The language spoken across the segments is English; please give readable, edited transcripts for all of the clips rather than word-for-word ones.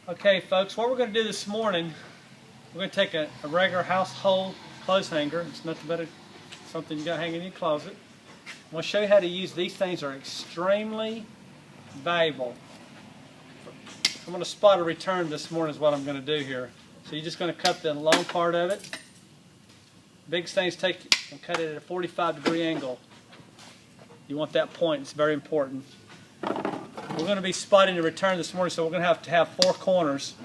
Okay folks, what we're going to do this morning, we're going to take a regular household clothes hanger. It's nothing but something you got to hang in your closet. I'm going to show you how to use these things. Are extremely valuable. I'm going to spot a return this morning is what I'm going to do here. So you're just going to cut the long part of it. Biggest thing is take and cut it at a 45-degree angle. You want that point, it's very important. We're going to be spotting the return this morning, so we're going to have 4 corners.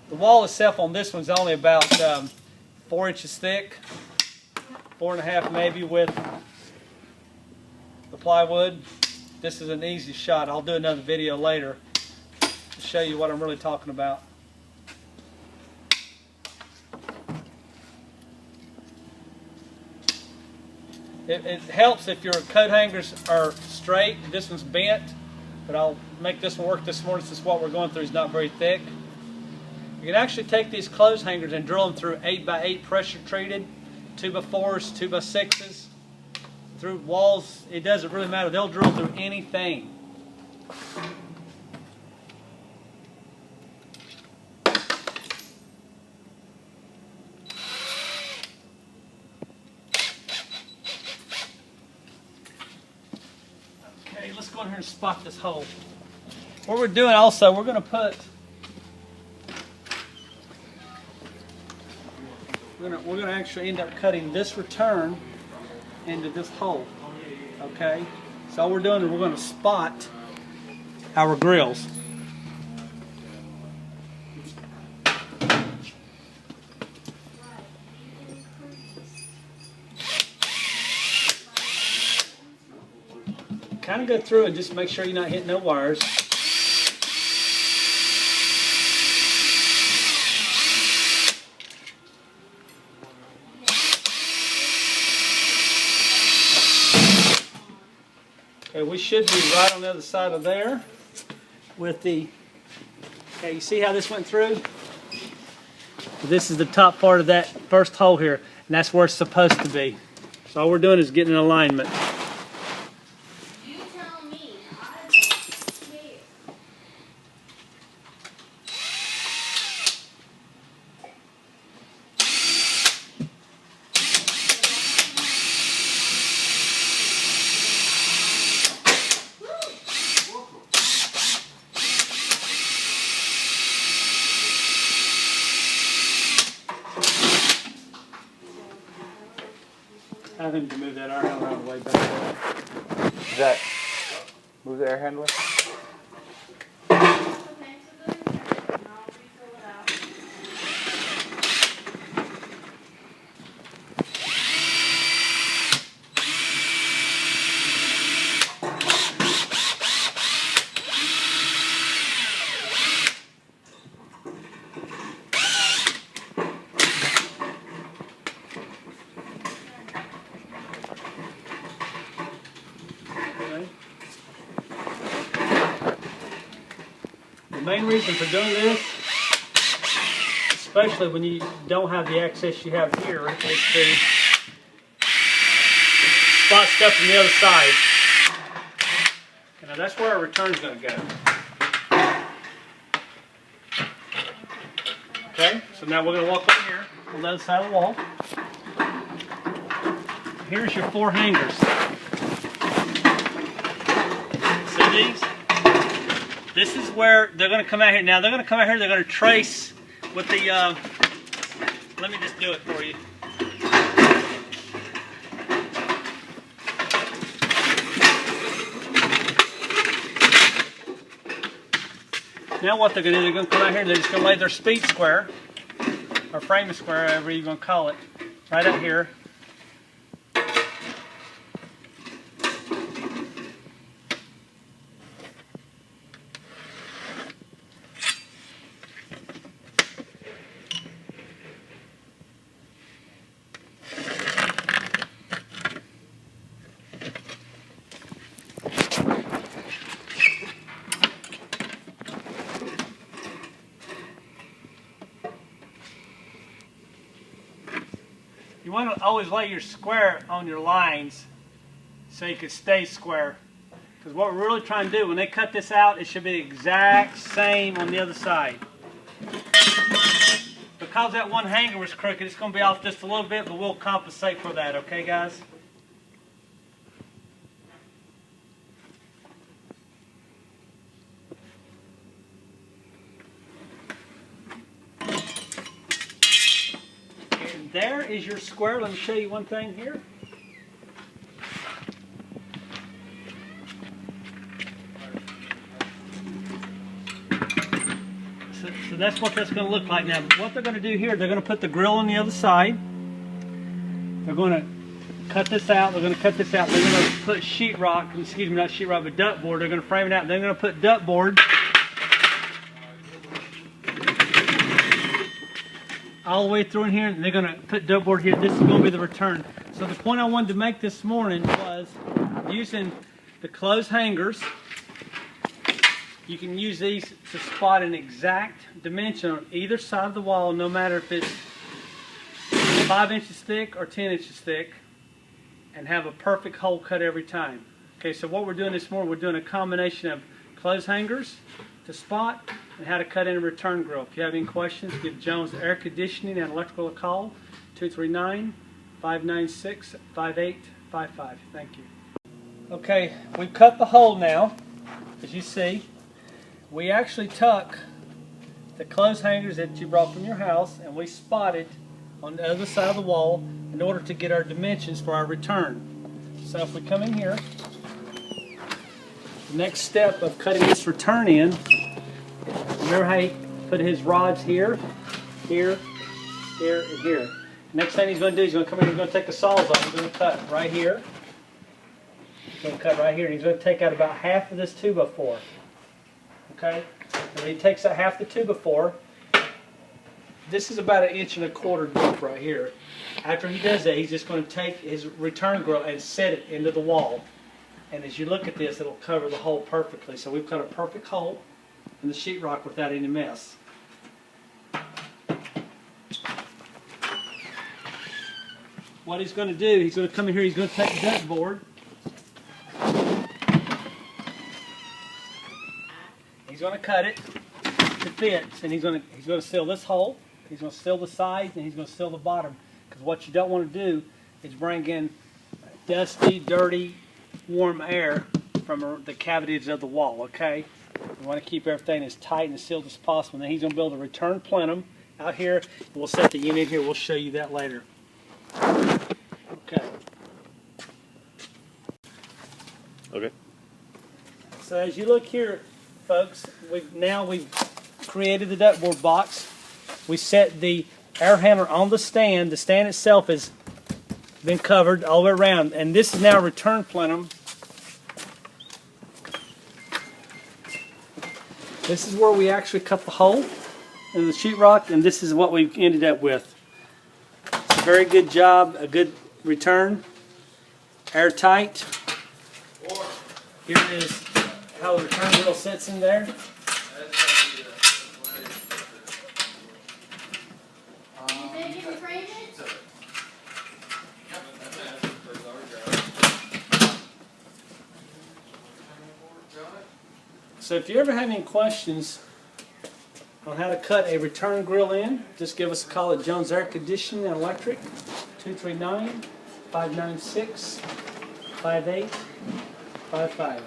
The wall itself on this one's only about 4 inches thick, 4.5 maybe with the plywood. This is an easy shot. I'll do another video later to show you what I'm really talking about. It helps if your coat hangers are straight. This one's bent, but I'll make this one work this morning since what we're going through is not very thick. You can actually take these clothes hangers and drill them through 8x8 pressure treated, 2x4s, 2x6s, through walls. It doesn't really matter. They'll drill through anything. Okay, let's go in here and spot this hole. What we're doing also, we're going to actually end up cutting this return into this hole. Okay, so all we're doing is we're going to spot our grills. Kind of go through and just make sure you're not hitting no wires. Okay, we should be right on the other side of there with the, okay, you see how this went through? This is the top part of that first hole here, and that's where it's supposed to be. So all we're doing is getting an alignment. I think to move that air handler out of the way better. Is that move the air handler? The main reason for doing this, especially when you don't have the access you have here, is to spot stuff from the other side. Now that's where our return's going to go. Okay, so now we're going to walk over here on the other side of the wall. Here's your 4 hangers. See these? This is where they're going to come out here. Now they're going to come out here, they're going to trace with the, let me just do it for you. Now what they're going to do, they're going to come out here and they're just going to lay their speed square, or frame square, whatever you're going to call it, right up here. You want to always lay your square on your lines so you can stay square. Because what we're really trying to do, when they cut this out, it should be the exact same on the other side. Because that one hanger was crooked, it's going to be off just a little bit, but we'll compensate for that, okay guys? And there is your square. Let me show you one thing here. So that's what that's going to look like. Now, what they're going to do here, they're going to put the grill on the other side. They're going to cut this out. They're going to cut this out. They're going to put sheetrock, excuse me, not sheetrock, but ductboard. They're going to frame it out. They're going to put ductboard all the way through in here. And they're going to put ductboard here. This is going to be the return. So the point I wanted to make this morning was using the closed hangers. You can use these to spot an exact dimension on either side of the wall, no matter if it's 5 inches thick or 10 inches thick, and have a perfect hole cut every time. Okay, so what we're doing this morning, we're doing a combination of clothes hangers to spot and how to cut in a return grill. If you have any questions, give Jones Air Conditioning and Electrical a call, 239-596-5855. Thank you. Okay, we've cut the hole now, as you see. We actually took the clothes hangers that you brought from your house and we spotted on the other side of the wall in order to get our dimensions for our return. So if we come in here, the next step of cutting this return in, remember how he put his rods here, here, here, and here. Next thing he's going to do, he's going to come in and he's going to take the saws off. He's going to cut right here. He's going to cut right here. And he's going to take out about half of this 2x4. Okay? And when he takes out half the 2x4, this is about 1.25 inches deep right here. After he does that, he's just going to take his return grill and set it into the wall. And as you look at this, it'll cover the hole perfectly. So we've cut a perfect hole in the sheetrock without any mess. What he's going to do, he's going to come in here, he's going to take the ductboard. He's going to cut it to fit, and he's going to seal this hole. He's going to seal the sides, and he's going to seal the bottom. Because what you don't want to do is bring in dusty, dirty, warm air from the cavities of the wall. Okay, we want to keep everything as tight and as sealed as possible. And then he's going to build a return plenum out here. We'll set the unit here. We'll show you that later. Okay. Okay. So as you look here, folks, we've created the ductboard box. We set the air handler on the stand. The stand itself has been covered all the way around, and this is now a return plenum. This is where we actually cut the hole in the sheetrock, and this is what we ended up with. It's a very good job, a good return, airtight. Here is how the return grill sits in there. So if you ever have any questions on how to cut a return grill in, just give us a call at Jones Air Conditioning and Electric, 239-596-5855.